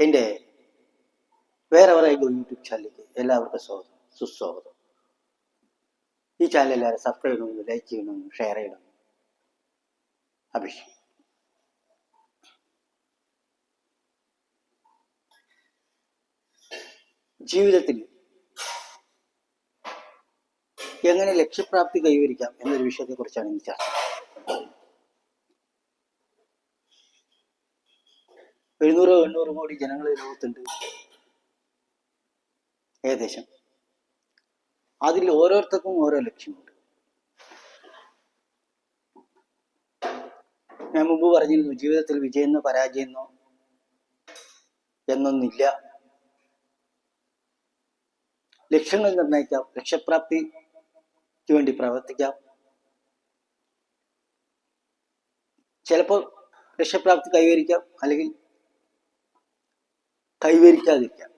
എൻ്റെ വേറെ യൂട്യൂബ് ചാനലിലേക്ക് എല്ലാവർക്കും സുസ്വാഗതം. ഈ ചാനൽ എല്ലാവരും സബ്സ്ക്രൈബ് ചെയ്യണമെന്ന്, ലൈക്ക് ചെയ്യണമെന്ന്, ഷെയർ ചെയ്യണം. അഭിഷേക് ജീവിതത്തിൽ എങ്ങനെ ലക്ഷ്യപ്രാപ്തി കൈവരിക്കാം എന്നൊരു വിഷയത്തെക്കുറിച്ചാണ് ഈ ചർച്ച. 700-800 കോടി ജനങ്ങൾ ലോകത്തുണ്ട് ഏകദേശം. അതിൽ ഓരോരുത്തർക്കും ഓരോ ലക്ഷ്യമുണ്ട്. ഞാൻ മുമ്പ് പറഞ്ഞിരുന്നു, ജീവിതത്തിൽ വിജയെന്നോ പരാജയെന്നോ എന്നൊന്നില്ല. ലക്ഷ്യങ്ങൾ നിർണ്ണയിക്കാം, ലക്ഷ്യപ്രാപ്തിക്ക് വേണ്ടി പ്രവർത്തിക്കാം. ചിലപ്പോൾ ലക്ഷ്യപ്രാപ്തി കൈവരിക്കാം, അല്ലെങ്കിൽ കൈവരിക്കാതിരിക്കാം.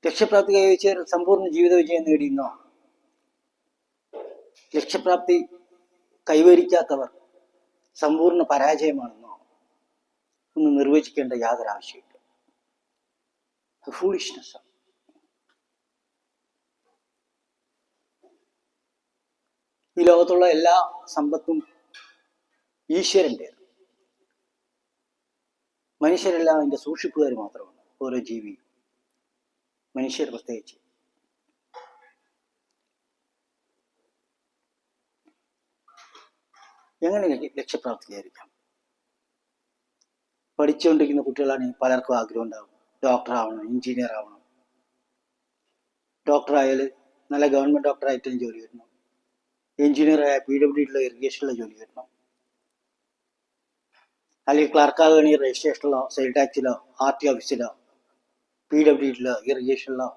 ലക്ഷ്യപ്രാപ്തി കൈവരിച്ച് സമ്പൂർണ്ണ ജീവിത വിജയം നേടിയെന്നോ, ലക്ഷ്യപ്രാപ്തി കൈവരിക്കാത്തവർ സമ്പൂർണ്ണ പരാജയമാണെന്നോ ഒന്നും നിർവചിക്കേണ്ട യാതൊരു ആവശ്യമില്ല. ഫൂളിഷ്നെസ്. ഈ ലോകത്തുള്ള എല്ലാ സമ്പത്തും ഈശ്വരൻ്റെ. മനുഷ്യരെല്ലാം അതിൻ്റെ സൂക്ഷിപ്പുകാർ മാത്രമാണ്. ഓരോ ജീവിയും, മനുഷ്യർ പ്രത്യേകിച്ച്. എങ്ങനെ ലക്ഷ്യപ്രാപ്തി കൈവരിക്കാം? പഠിച്ചുകൊണ്ടിരിക്കുന്ന കുട്ടികളാണെങ്കിൽ പലർക്കും ആഗ്രഹം ഉണ്ടാവും, ഡോക്ടർ ആവണം, എഞ്ചിനീയർ ആവണം. ഡോക്ടറായാൽ നല്ല ഗവൺമെൻറ് ഡോക്ടറായിട്ട് ജോലി കിട്ടണം. എഞ്ചിനീയറായ PWDയിലുള്ള ഇറിഗേഷനിലുള്ള ജോലി കിട്ടണം. അല്ലെങ്കിൽ ക്ലർക്കാകുകയാണെങ്കിൽ രജിസ്ട്രേഷനിലോ, സെയിൽ ടാക്സിലോ, RT ഓഫീസിലോ, PWDയിലോ, ഇറിഗേഷനിലോ,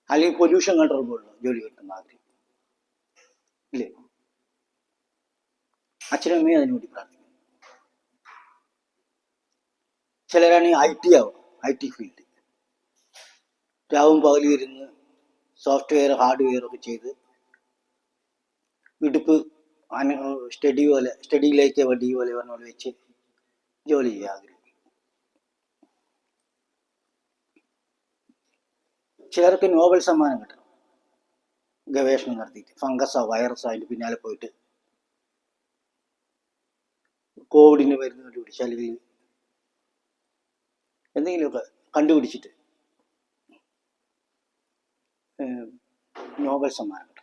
അല്ലെങ്കിൽ പൊല്യൂഷൻ കൺട്രോൾ ബോർഡിലോ ജോലി കിട്ടുന്ന ആഗ്രഹം ഇല്ലേ? അച്ഛനും അമ്മയും അതിനുവേണ്ടി പ്രാർത്ഥിക്കുന്നു. ചിലരാണെങ്കിൽ IT ആവും, IT ഫീൽഡ്. രാവും പകലും ഇരുന്ന് സോഫ്റ്റ്വെയർ ഹാർഡ്വെയർ ഒക്കെ ചെയ്ത് ഇടുപ്പ് സ്റ്റഡിയിലേക്ക് വടി പോലെ പറഞ്ഞ പോലെ വെച്ച് ജോലി ചെയ്യാൻ ആഗ്രഹിക്കും. ചിലർക്ക് നോബൽ സമ്മാനം കിട്ടണം, ഗവേഷണം നടത്തിയിട്ട്. ഫംഗസോ വൈറസോ അതിൻ്റെ പിന്നാലെ പോയിട്ട് കോവിഡിന് മരുന്ന് കണ്ടുപിടിച്ച്, അല്ലെങ്കിൽ എന്തെങ്കിലുമൊക്കെ കണ്ടുപിടിച്ചിട്ട് നോബൽ സമ്മാനം കിട്ടണം.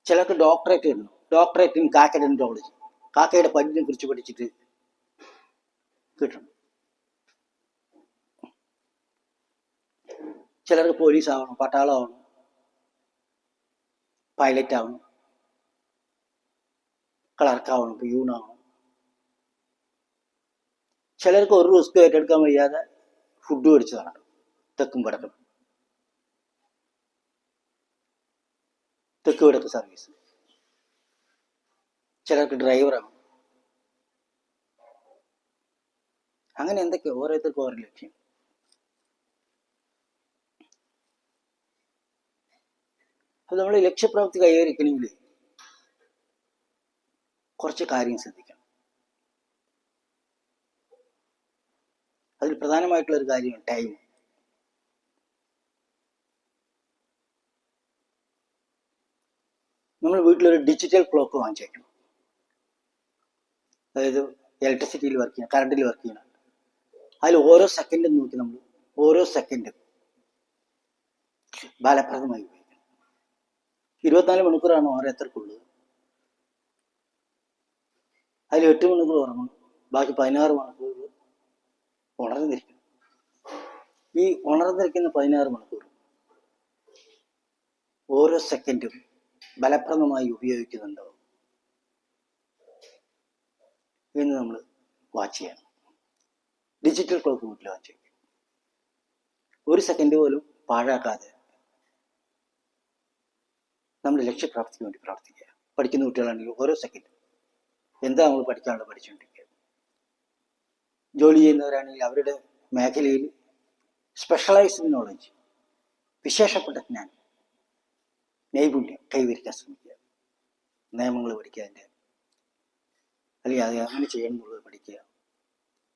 ചിലർക്ക് ഡോക്ടറേറ്റ് കിട്ടണം. ഡോക്ടറേറ്റ് ഇൻ കാക്കഡെന്റോളജി, കാക്കയുടെ പല്ലിനെ കുറിച്ച് പഠിച്ചിട്ട് കിട്ടണം. ചിലർക്ക് പോലീസ് ആവണം, പട്ടാളം ആവണം, പൈലറ്റ് ആവണം, ക്ലർക്കാവണം, പ്യൂണാവണം. ചിലർക്ക് ഒരു റിസ്ക് ഏറ്റെടുക്കാൻ വയ്യാതെ ഫുഡ് മേടിച്ച് നടക്കണം, തെക്കും വടക്കും, തെക്ക് വടക്ക് സർവീസ്. ചിലർക്ക് ഡ്രൈവറാണ്. അങ്ങനെ എന്തൊക്കെയോ ഓരോരുത്തർക്കും ഓരോ ലക്ഷ്യം. അപ്പൊ നമ്മൾ ലക്ഷ്യപ്രാപ്തി കൈവരിക്കണമെങ്കിൽ കുറച്ച് കാര്യം ശ്രദ്ധിക്കണം. അതിൽ പ്രധാനമായിട്ടുള്ള ഒരു കാര്യമാണ് ടൈം. നമ്മൾ വീട്ടിലൊരു ഡിജിറ്റൽ ക്ലോക്ക് വാങ്ങിച്ചേക്കണം. അതായത് ഇലക്ട്രിസിറ്റിയിൽ വർക്ക് ചെയ്യണം, കറണ്ടിൽ വർക്ക് ചെയ്യണം. അതിൽ ഓരോ സെക്കൻഡും നോക്കി നമ്മൾ ഓരോ സെക്കൻഡും ഫലപ്രദമായി ഉപയോഗിക്കണം. 24 മണിക്കൂറാണ് ഓരോരുത്തർക്കുള്ളത്. അതിൽ 8 മണിക്കൂർ ഉറങ്ങണം, ബാക്കി 16 മണിക്കൂർ ഉണർന്നിരിക്കണം. ഈ ഉണർന്നിരിക്കുന്ന 16 മണിക്കൂർ ഓരോ സെക്കൻഡും ഫലപ്രദമായി ഉപയോഗിക്കുന്നുണ്ടോ എന്ന് നമ്മൾ വാച്ച് ചെയ്യണം. ഡിജിറ്റൽ ക്ലോക്ക് വീട്ടിൽ വാച്ച് ചെയ്യും. ഒരു സെക്കൻഡ് പോലും പാഴാക്കാതെ നമ്മൾ ലക്ഷ്യപ്രാപ്തിക്ക് വേണ്ടി പ്രവർത്തിക്കുക. പഠിക്കുന്ന കുട്ടികളാണെങ്കിൽ ഓരോ സെക്കൻഡും എന്താ നമ്മൾ പഠിക്കാനുള്ളത് പഠിച്ചുകൊണ്ടിരിക്കുക. ജോലി ചെയ്യുന്നവരാണെങ്കിൽ അവരുടെ മേഖലയിൽ സ്പെഷ്യലൈസ്ഡ് നോളജ്, വിശേഷപ്പെട്ട ജ്ഞാനം, നൈപുണ്യം കൈവരിക്കാൻ ശ്രമിക്കുക. നിയമങ്ങൾ പഠിക്കുക, അതിൻ്റെ അല്ലെങ്കിൽ അത് അങ്ങനെ ചെയ്യണം എന്നുള്ളത് പഠിക്കുക.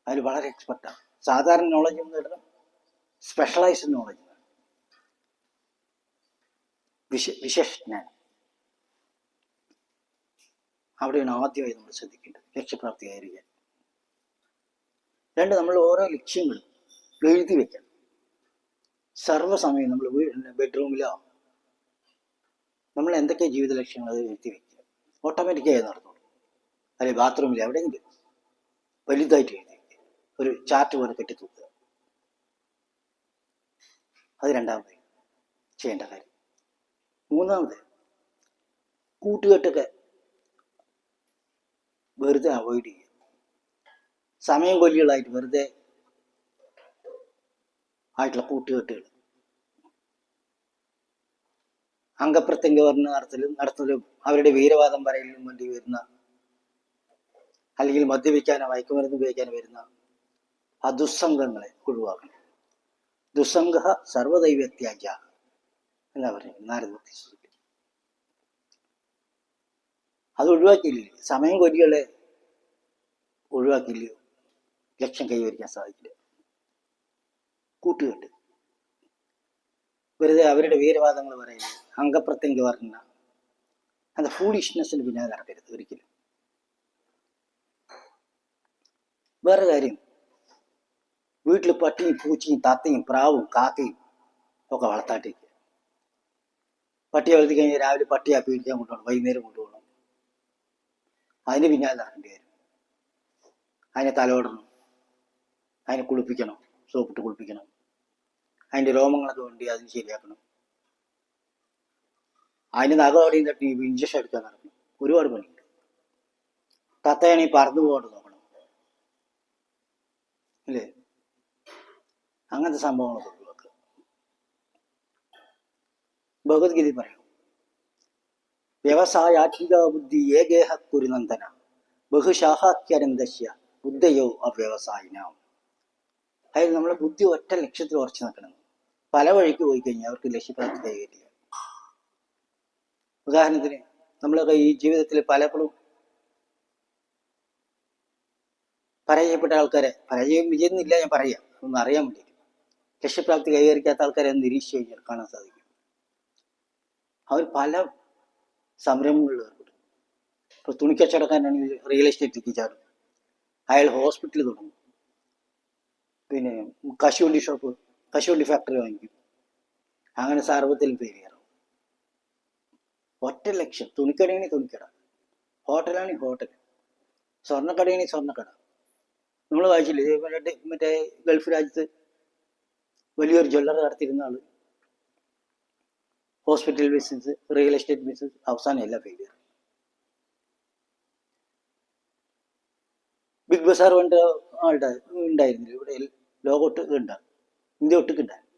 അതിൽ വളരെ എക്സ്പെർട്ടാണ്. സാധാരണ നോളജ് എന്ന് പറഞ്ഞാൽ സ്പെഷ്യലൈസ്ഡ് നോളജ്, വിശേഷജ്ഞാനം. അവിടെയാണ് ആദ്യമായി നമ്മൾ ശ്രദ്ധിക്കേണ്ടത് ലക്ഷ്യപ്രാപ്തി കൈവരിക്കാൻ. രണ്ട്, നമ്മൾ ഓരോ ലക്ഷ്യങ്ങളും എഴുതി വെക്കണം. സർവ്വസമയം നമ്മൾ ബെഡ്റൂമിലോ നമ്മൾ എന്തൊക്കെ ജീവിത ലക്ഷ്യങ്ങൾ അത് എഴുതി വെക്കുക. ഓട്ടോമാറ്റിക്കായി നടന്നോളൂ. അല്ലെങ്കിൽ ബാത്റൂമിൽ എവിടെയെങ്കിലും വലുതായിട്ട് എഴുതി വെക്കുക, ഒരു ചാർട്ട് പോലെ കെട്ടിത്തൂക്കുക. അത് രണ്ടാമത് ചെയ്യേണ്ട കാര്യം. മൂന്നാമത്, കൂട്ടുകെട്ടൊക്കെ വെറുതെ അവോയ്ഡ് ചെയ്യുക. സമയം കൊല്ലികളായിട്ട് വെറുതെ ആയിട്ടുള്ള കൂട്ടുകെട്ടുകൾ, അംഗപ്രത്യംഗവർണ്ണ നടത്തലും അവരുടെ വീരവാദം പറയലിനും വേണ്ടി വരുന്ന, അല്ലെങ്കിൽ മദ്യപിക്കാനോ മയക്കുമരുന്ന് ഉപയോഗിക്കാനോ വരുന്ന ആ ദുസ്സംഗങ്ങളെ ഒഴിവാക്കണം. ദുസ്സംഗ സർവദൈവത്യാജ എന്നാ പറയുന്നത് നാരദമൂർത്തി. അത് ഒഴിവാക്കിയില്ലേ, സമയം കൊല്ലികളെ ഒഴിവാക്കിയില്ലയോ ലക്ഷ്യം കൈവരിക്കാൻ സാധിക്കില്ല. കൂട്ടുകെട്ട്, വെറുതെ അവരുടെ വീരവാദങ്ങൾ പറയുന്നത്, അംഗപ്രത്യംഗ പറഞ്ഞ അത് ഫൂളിഷ്നെസ്സിന് പിന്നാലെ നടക്കരുത് ഒരിക്കലും. വേറെ കാര്യം, വീട്ടിൽ പട്ടിയും പൂച്ചയും തത്തയും പ്രാവും കാക്കയും ഒക്കെ വളർത്താട്ടിരിക്കുക. പട്ടിയെ വളർത്തി കഴിഞ്ഞാൽ രാവിലെ പട്ടിയെ പീഡിക്കാൻ കൊണ്ടുപോകണം, വൈകുന്നേരം കൊണ്ടുപോകണം, അതിന് പിന്നാലെ നടക്കേണ്ടി വരും. അതിനെ തലോടണം, അതിനെ കുളിപ്പിക്കണം, സോപ്പിട്ട് കുളിപ്പിക്കണം, അതിൻ്റെ രോമങ്ങളൊക്കെ വേണ്ടി അതിന് ശരിയാക്കണം, അതിന് നഖമടിയും തട്ടി ഇഞ്ചക്ഷൻ എടുക്കാൻ നടക്കണം. ഒരുപാട് പണിയുണ്ട്. തത്തയാണെങ്കിൽ പറന്നു പോകാണ്ട് നോക്കണം, അല്ലേ? അങ്ങനത്തെ സംഭവങ്ങളൊക്കെ ഒഴിവാക്കുക. ഭഗവത്ഗീത പറയും, വ്യവസായാത്മിക ബുദ്ധി ഏകേഹ കുരുനന്ദന ബഹുശാഖാക്യനന്ദശ്യ ബുദ്ധയോ അവ്യവസായിന. അതായത് നമ്മളെ ബുദ്ധി ഒറ്റ ലക്ഷ്യത്തിൽ ഉറച്ചു നിൽക്കണം. പല വഴിക്ക് പോയി കഴിഞ്ഞാൽ അവർക്ക് ലക്ഷ്യപ്രാപ്തി കൈവരില്ല. ഉദാഹരണത്തിന്, നമ്മളൊക്കെ ഈ ജീവിതത്തിൽ പലപ്പോഴും പരാജയപ്പെട്ട ആൾക്കാരെ, പരാജയം വിജയുന്നില്ല ഞാൻ പറയാം, ഒന്ന് അറിയാൻ വേണ്ടിയിട്ട്, ലക്ഷ്യപ്രാപ്തി കൈവരിക്കാത്ത ആൾക്കാരെ നിരീക്ഷിച്ച് കഴിഞ്ഞാൽ കാണാൻ സാധിക്കും. അവർ പല സംരംഭങ്ങളിൽ ഏർപ്പെടും. ഇപ്പോൾ തുണിക്കച്ചവടക്കാരനാണെങ്കിൽ റിയൽ എസ്റ്റേറ്റിലേക്ക് ചാടും, അയാൾ ഹോസ്പിറ്റൽ തുടങ്ങും, പിന്നെ കശുവണ്ടി ഷോപ്പ്, കശുവണ്ടി ഫാക്ടറി വാങ്ങിക്കും. അങ്ങനെ സർവ്വത്തിലും ഫെയിലിയർ. ഒറ്റ ലക്ഷ്യം. തുണിക്കടയാണെങ്കിൽ തുണിക്കട, ഹോട്ടലാണെങ്കിൽ ഹോട്ടൽ, സ്വർണ്ണക്കടയാണെങ്കിൽ സ്വർണ്ണക്കട. നമ്മൾ വായിച്ചില്ലേ, മറ്റേ ഗൾഫ് രാജ്യത്ത് വലിയൊരു ജ്വല്ലറി നടത്തിയിരുന്ന ആള് hospital business, real estate business, അവസാനം എല്ലാം ഫെയിലിയർ. ബിഗ് ബസാർ വേണ്ട ആളുടെ ഉണ്ടായിരുന്നില്ല ഇവിടെ, ലോകമൊട്ട് ഉണ്ടാകും, ഇന്ത്യ ഒട്ടുക്ക് ഉണ്ടാകും.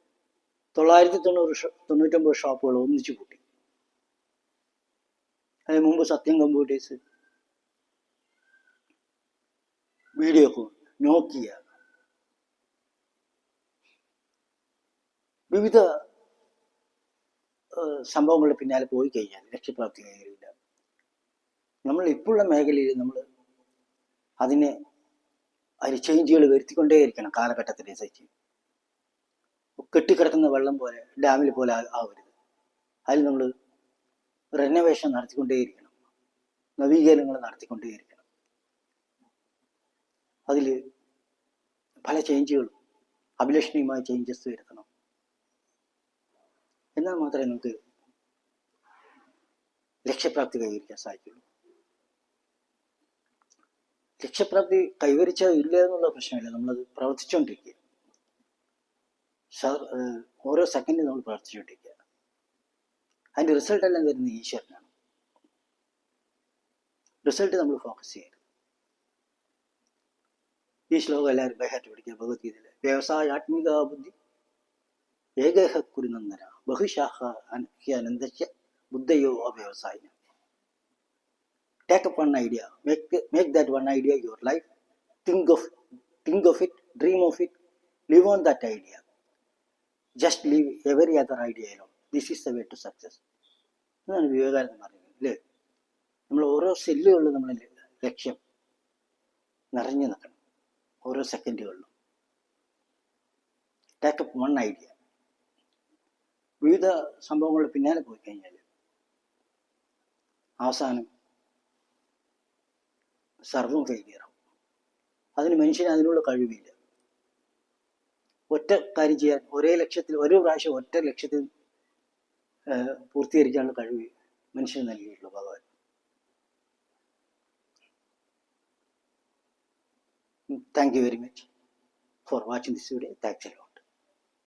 999 ഷോപ്പുകൾ ഒന്നിച്ചു കൂട്ടി. അതിന് മുമ്പ് സത്യം കമ്പ്യൂട്ടേഴ്സ്, വീഡിയോകോൺ, നോക്കിയ, വിവിധ സംഭവങ്ങളുടെ പിന്നാലെ പോയി കഴിഞ്ഞാൽ ലക്ഷ്യപ്രാപ്തി കൈവരില്ല. നമ്മൾ ഇപ്പോഴുള്ള മേഖലയിൽ നമ്മൾ അതിന് ചേഞ്ചുകൾ വരുത്തിക്കൊണ്ടേയിരിക്കണം കാലഘട്ടത്തിനനുസരിച്ച്. കെട്ടിക്കിടക്കുന്ന വെള്ളം പോലെ, ഡാമിൽ പോലെ ആവരുത്. അതിൽ നമ്മൾ റെനോവേഷൻ നടത്തിക്കൊണ്ടേയിരിക്കണം, നവീകരണങ്ങൾ നടത്തിക്കൊണ്ടേയിരിക്കണം. അതിൽ പല ചേഞ്ചുകളും, അഭിലഷണീയമായ ചേഞ്ചസ് വരുത്തണം. എന്നാൽ മാത്രമേ നമുക്ക് ലക്ഷ്യപ്രാപ്തി കൈവരിക്കാൻ സാധിക്കുള്ളൂ. ലക്ഷ്യപ്രാപ്തി കൈവരിച്ചാൽ ഇല്ല എന്നുള്ള പ്രശ്നമില്ല, നമ്മളത് പ്രവർത്തിച്ചുകൊണ്ടിരിക്കുക. ഓരോ സെക്കൻഡും നമ്മൾ പ്രവർത്തിച്ചുകൊണ്ടിരിക്കുക. അതിൻ്റെ റിസൾട്ട് എല്ലാം തരുന്നത് ഈശ്വരനാണ്. റിസൾട്ട് നമ്മൾ ഫോക്കസ് ചെയ്യരുത്. ഈ ശ്ലോകം എല്ലാവരും ബൈഹാർട്ട് പഠിക്കുക. ഭഗവത്ഗീതയിലെ വ്യവസായാത്മിക ബുദ്ധി ഏകേഹ കുരുനന്ദന ബഹുശാഖ അനന്ദശ്യ ബുദ്ധയോ അവ്യവസായിന. Take up one idea, make that one idea your life. Think of it, dream of it, live on that idea. Just leave every other idea alone. This is the way to success. എന്നാണ് വിവേകാനന്ദൻ പറയുന്നത്, അല്ലേ? നമ്മൾ ഓരോ സെല്ലുകളിലും നമ്മൾ ലക്ഷ്യം നിറഞ്ഞു നിൽക്കണം. ഓരോ സെക്കൻഡുകളിലും ടേക്കപ്പ് വൺ ഐഡിയ. വിവിധ സംഭവങ്ങളുടെ പിന്നാലെ പോയി കഴിഞ്ഞാൽ അവസാനം സർവം ഫെയിലിയറാവും. അതിന് മനുഷ്യന് അതിനുള്ള കഴിവില്ല. ഒറ്റ കാര്യം ചെയ്യാൻ ഒരേ ലക്ഷ്യത്തിൽ ഒരു പ്രാവശ്യം ഒറ്റ ലക്ഷ്യത്തിൽ പൂർത്തീകരിക്കാനുള്ള കഴിവ് മനുഷ്യന് നൽകിയിട്ടുള്ളൂ ഭഗവാൻ. Thank you very much for watching this video. Thanks a lot.